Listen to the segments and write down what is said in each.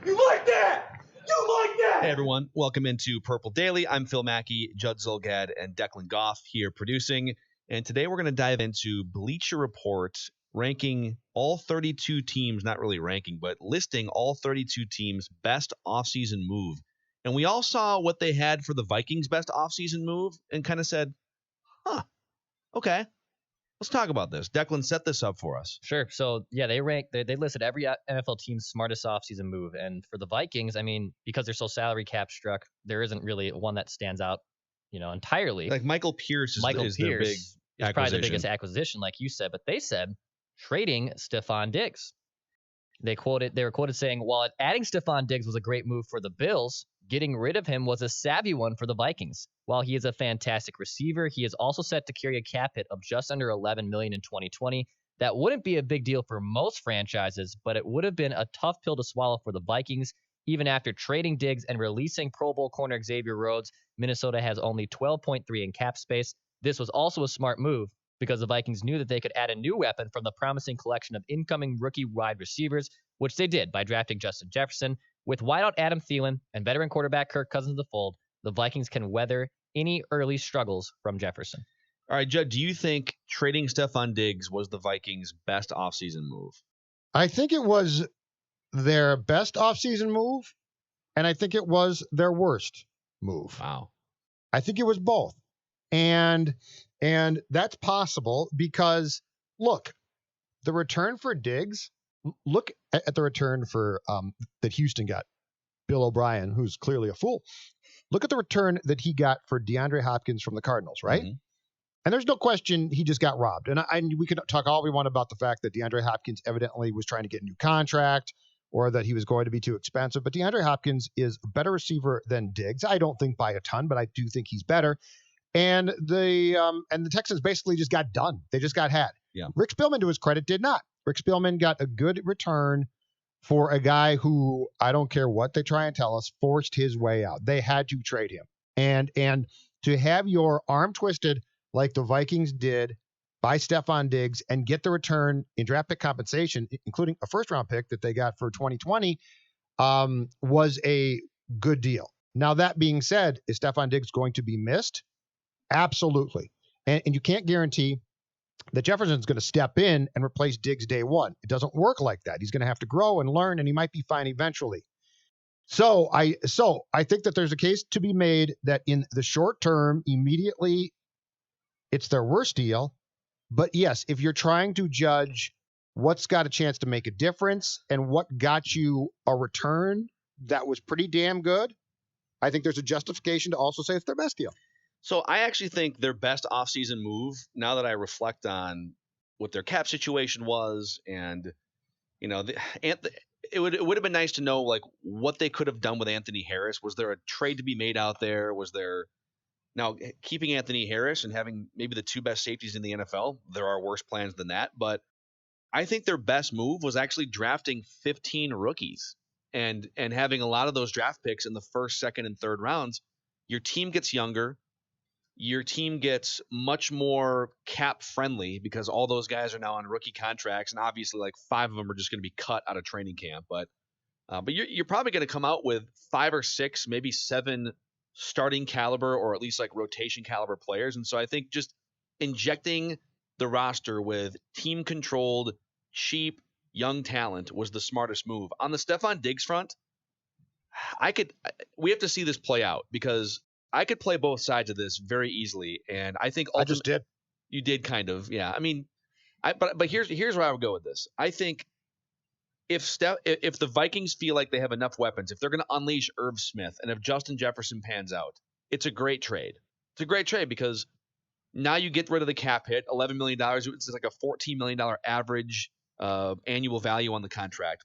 You like that? You like that? Hey everyone, welcome into Purple Daily. I'm Phil Mackey, Judd Zulgad, and Declan Goff here producing. And today we're going to dive into Bleacher Reports, ranking all 32 teams, not really ranking, but listing all 32 teams' best offseason move. And we all saw what they had for the Vikings' best offseason move and kind of said, okay, let's talk about this. Declan, set this up for us. Sure. So, yeah, they listed every NFL team's smartest offseason move. And for the Vikings, I mean, because they're so salary cap struck, there isn't really one that stands out, entirely. Like Michael Pierce is their big acquisition. Probably the biggest acquisition, like you said. But they said trading Stefon Diggs. They were quoted saying, while adding Stefon Diggs was a great move for the Bills, getting rid of him was a savvy one for the Vikings. While he is a fantastic receiver, he is also set to carry a cap hit of just under $11 million in 2020. That wouldn't be a big deal for most franchises, but it would have been a tough pill to swallow for the Vikings. Even after trading Diggs and releasing Pro Bowl corner Xavier Rhodes, Minnesota has only $12.3 in cap space. This was also a smart move because the Vikings knew that they could add a new weapon from the promising collection of incoming rookie wide receivers, which they did by drafting Justin Jefferson. With wideout Adam Thielen and veteran quarterback Kirk Cousins in the fold, the Vikings can weather any early struggles from Jefferson. All right, Judd, do you think trading Stefon Diggs was the Vikings' best offseason move? I think it was their best offseason move, and I think it was their worst move. Wow. I think it was both. And that's possible because, look, the return for Diggs, look at the return for that Houston got. Bill O'Brien, who's clearly a fool. Look at the return that he got for DeAndre Hopkins from the Cardinals, right? Mm-hmm. And there's no question he just got robbed. And we could talk all we want about the fact that DeAndre Hopkins evidently was trying to get a new contract or that he was going to be too expensive. But DeAndre Hopkins is a better receiver than Diggs. I don't think by a ton, but I do think he's better. And the Texans basically just got done. They just got had. Yeah. Rick Spielman, to his credit, did not. Rick Spielman got a good return for a guy who, I don't care what they try and tell us, forced his way out. They had to trade him. And to have your arm twisted like the Vikings did by Stefon Diggs and get the return in draft pick compensation, including a first-round pick that they got for 2020, was a good deal. Now, that being said, is Stefon Diggs going to be missed? Absolutely. And you can't guarantee that Jefferson's going to step in and replace Diggs day one. It doesn't work like that. He's going to have to grow and learn, and he might be fine eventually. So I think that there's a case to be made that in the short term, immediately, it's their worst deal. But yes, if you're trying to judge what's got a chance to make a difference and what got you a return that was pretty damn good, I think there's a justification to also say it's their best deal. So I actually think their best offseason move, now that I reflect on what their cap situation was, and it would have been nice to know like what they could have done with Anthony Harris. Was there a trade to be made out there? Was there now keeping Anthony Harris and having maybe the two best safeties in the NFL? There are worse plans than that, but I think their best move was actually drafting 15 rookies and having a lot of those draft picks in the first, second, and third rounds. Your team gets younger. Your team gets much more cap friendly because all those guys are now on rookie contracts, and obviously like 5 of them are just going to be cut out of training camp. But you're probably going to come out with 5 or 6, maybe 7 starting caliber or at least like rotation caliber players. And so I think just injecting the roster with team controlled, cheap, young talent was the smartest move. On the Stefon Diggs front, we have to see this play out because I could play both sides of this very easily, and I think I just did. You did kind of, yeah. I mean, but here's where I would go with this. I think if the Vikings feel like they have enough weapons, if they're going to unleash Irv Smith, and if Justin Jefferson pans out, it's a great trade. It's a great trade because now you get rid of the cap hit, $11 million. It's like a $14 million average annual value on the contract.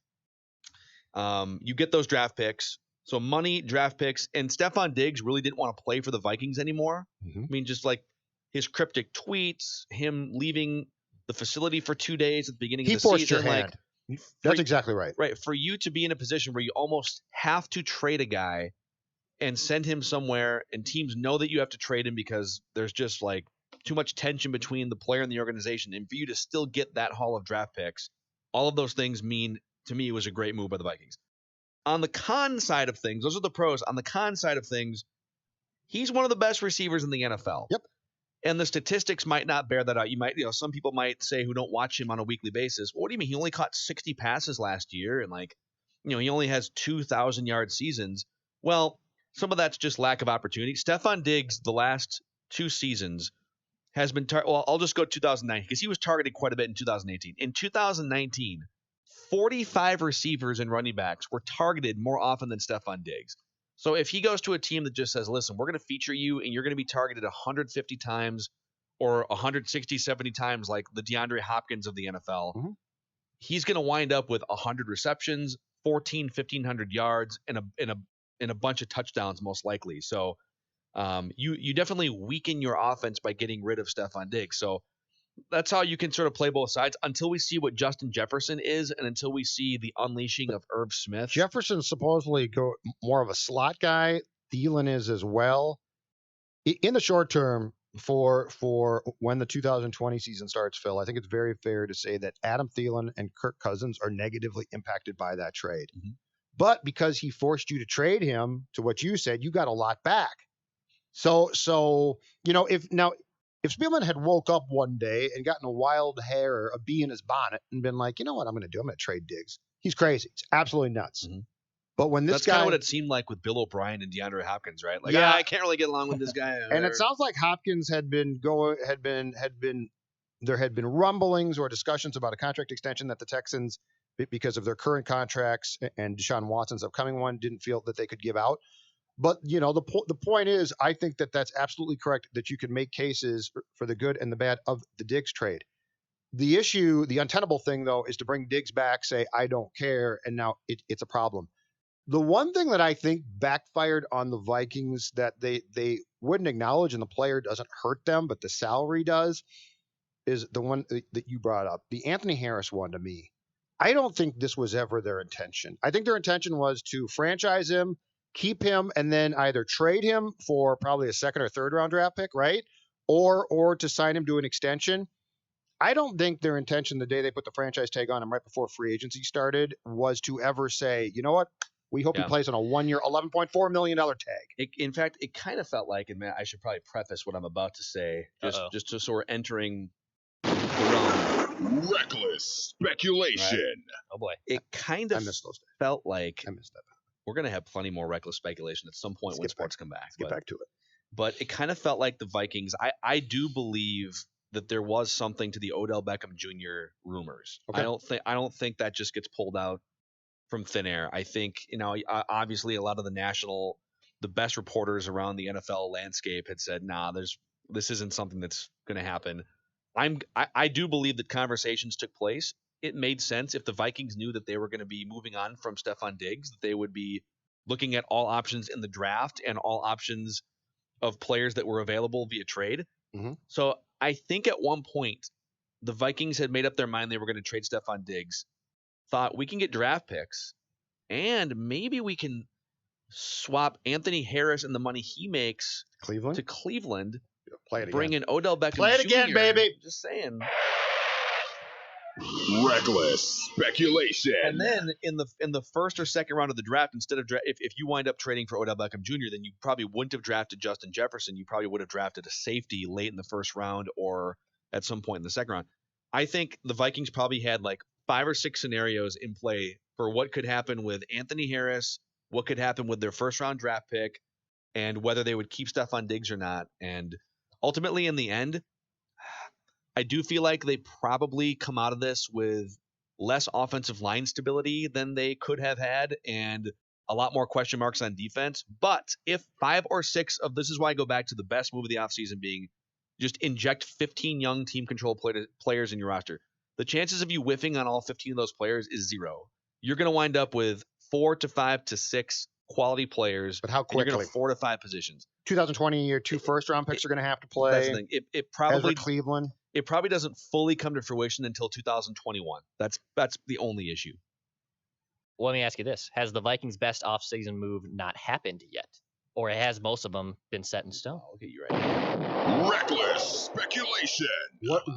You get those draft picks. So money, draft picks, and Stefon Diggs really didn't want to play for the Vikings anymore. Mm-hmm. I mean, just like his cryptic tweets, him leaving the facility for 2 days at the beginning of the season. He forced your hand. That's exactly right. Right. For you to be in a position where you almost have to trade a guy and send him somewhere, and teams know that you have to trade him because there's just like too much tension between the player and the organization, and for you to still get that haul of draft picks, all of those things mean, to me, it was a great move by the Vikings. On the con side of things, those are the pros. On the con side of things, he's one of the best receivers in the NFL. Yep. And the statistics might not bear that out. Some people might say who don't watch him on a weekly basis, well, what do you mean? He only caught 60 passes last year, and he only has 2,000-yard seasons. Well, some of that's just lack of opportunity. Stefon Diggs, the last 2 seasons, has been I'll just go 2019 because he was targeted quite a bit in 2018. In 2019, 45 receivers and running backs were targeted more often than Stefon Diggs. So if he goes to a team that just says, listen, we're going to feature you and you're going to be targeted 150 times or 160, 70 times like the DeAndre Hopkins of the NFL, he's going to wind up with 100 receptions, 1,500 yards, and a bunch of touchdowns most likely. So you definitely weaken your offense by getting rid of Stefon Diggs. So that's how you can sort of play both sides until we see what Justin Jefferson is and until we see the unleashing of Irv Smith. Jefferson's supposedly more of a slot guy. Thielen is as well. In the short term, for when the 2020 season starts, Phil, I think it's very fair to say that Adam Thielen and Kirk Cousins are negatively impacted by that trade. But because he forced you to trade him, to what you said, you got a lot back. So if Spielman had woke up one day and gotten a wild hair, a bee in his bonnet, and been like, you know what I'm going to do? I'm going to trade Diggs. He's crazy. It's absolutely nuts. But when that's kind of what it seemed like with Bill O'Brien and DeAndre Hopkins, right? I can't really get along with this guy. And it sounds like Hopkins there had been rumblings or discussions about a contract extension that the Texans, because of their current contracts and Deshaun Watson's upcoming one, didn't feel that they could give out. But, the point is, I think that that's absolutely correct, that you can make cases for the good and the bad of the Diggs trade. The issue, the untenable thing, though, is to bring Diggs back, say, I don't care, and now it's a problem. The one thing that I think backfired on the Vikings that they wouldn't acknowledge, and the player doesn't hurt them, but the salary does, is the one that you brought up, the Anthony Harris one to me. I don't think this was ever their intention. I think their intention was to franchise him, keep him, and then either trade him for probably a second or third round draft pick, right? Or to sign him to an extension. I don't think their intention the day they put the franchise tag on him right before free agency started was to ever say, you know what? We hope he plays on a 1-year, $11.4 million tag. In fact, it kind of felt like, and man, I should probably preface what I'm about to say, just so we're entering the realm. Reckless speculation. Right? Oh boy. It kind of felt like I missed that. we're going to have plenty more reckless speculation at some point when sports come back. Let's get back to it. But it kind of felt like the Vikings, I do believe that there was something to the Odell Beckham Jr. rumors. Okay. I don't think that just gets pulled out from thin air. I think, obviously a lot of the best reporters around the NFL landscape had said, nah, this isn't something that's going to happen. I do believe that conversations took place. It made sense if the Vikings knew that they were going to be moving on from Stefon Diggs, that they would be looking at all options in the draft and all options of players that were available via trade. So I think at one point the Vikings had made up their mind they were going to trade Stefon Diggs, thought we can get draft picks and maybe we can swap Anthony Harris and the money he makes to Cleveland. Play it again. Bring in Odell Beckham Play it Jr. again, baby. Just saying. Reckless speculation. And then in the first or second round of the draft, instead of if you wind up trading for Odell Beckham Jr., then you probably wouldn't have drafted Justin Jefferson. You probably would have drafted a safety late in the first round or at some point in the second round. I think the Vikings probably had like 5 or 6 scenarios in play for what could happen with Anthony Harris, what could happen with their first round draft pick, and whether they would keep Stefon Diggs or not. And ultimately, in the end, I do feel like they probably come out of this with less offensive line stability than they could have had and a lot more question marks on defense. But if 5 or 6 of this is why I go back to the best move of the offseason being just inject 15 young team control players in your roster. The chances of you whiffing on all 15 of those players is 0. You're going to wind up with 4 to 5 to 6 quality players. But how quickly? You're going to 4 to 5 positions. 2020 year, 2 first-round picks are going to have to play. That's the thing. It probably Cleveland. It probably doesn't fully come to fruition until 2021. That's the only issue. Well, let me ask you this: has the Vikings' best offseason move not happened yet? or has most of them been set in stone. I'll get you right. Reckless speculation.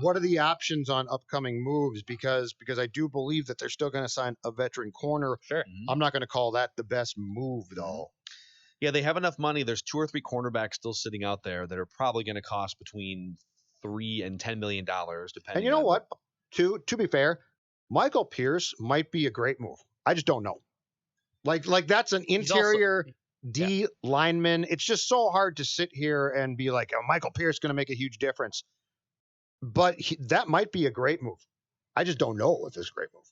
What are the options on upcoming moves? Because I do believe that they're still going to sign a veteran corner. Sure. I'm not going to call that the best move, though. Yeah, they have enough money. There's 2 or 3 cornerbacks still sitting out there that are probably going to cost between $3 and $10 million, depending. And you know on what? To be fair, Michael Pierce might be a great move. I just don't know. Like that's an interior D lineman. It's just so hard to sit here and be like, oh, Michael Pierce is going to make a huge difference. But that might be a great move. I just don't know if it's a great move.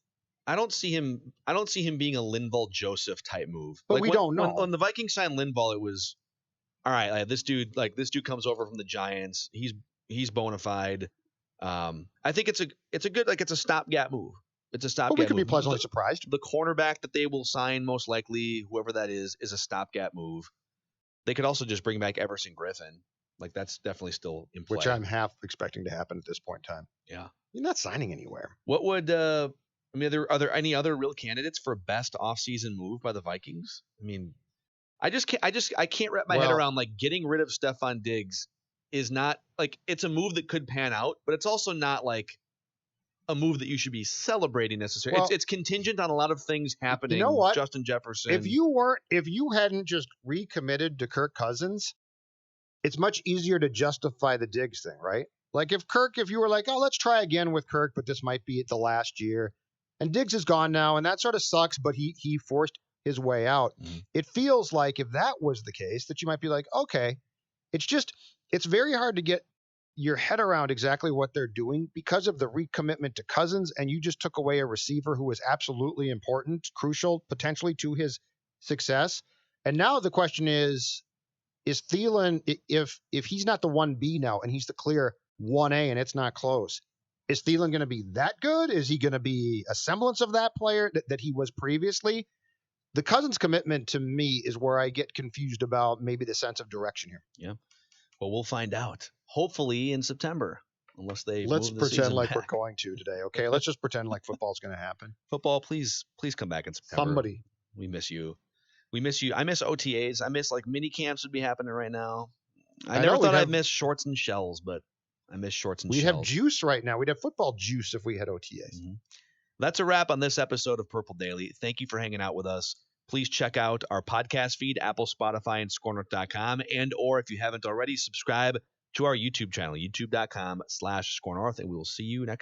I don't see him being a Linval Joseph type move. But we don't know. When the Vikings signed Linval, it was all right. This dude comes over from the Giants. He's bona fide. I think it's a good, it's a stopgap move. It's a stopgap. But we could move. be pleasantly surprised. The cornerback that they will sign, most likely, whoever that is a stopgap move. They could also just bring back Everson Griffin. That's definitely still in play. Which I'm half expecting to happen at this point in time. Yeah. You're not signing anywhere. What would are there any other real candidates for best offseason move by the Vikings? I can't wrap my head around getting rid of Stefon Diggs is not it's a move that could pan out, but it's also not a move that you should be celebrating necessarily. Well, it's contingent on a lot of things happening. You know what? Justin Jefferson. If you hadn't just recommitted to Kirk Cousins, it's much easier to justify the Diggs thing, right? If you were like, oh, let's try again with Kirk, but this might be the last year, and Diggs is gone now, and that sort of sucks, but he forced his way out. Mm-hmm. It feels like if that was the case, that you might be like, okay, it's very hard to get your head around exactly what they're doing because of the recommitment to Cousins, and you just took away a receiver who was absolutely important, crucial, potentially to his success. And now the question is Thielen, if he's not the 1B now and he's the clear 1A and it's not close, is Thielen going to be that good? Is he going to be a semblance of that player that he was previously? The Cousins commitment to me is where I get confused about maybe the sense of direction here. Yeah. Well, we'll find out. Hopefully in September, unless they let's move the pretend season like back. we're going to today. Okay, let's just pretend like football's going to happen. Football, please come back in September. Somebody, we miss you. We miss you. I miss OTAs. I miss mini camps would be happening right now. I never thought I'd miss shorts and shells, but I miss shorts and shells. We'd have juice right now. We'd have football juice if we had OTAs. Mm-hmm. That's a wrap on this episode of Purple Daily. Thank you for hanging out with us. Please check out our podcast feed, Apple, Spotify, and scorenorth.com. Or if you haven't already, subscribe to our YouTube channel, youtube.com/scorenorth. And we will see you next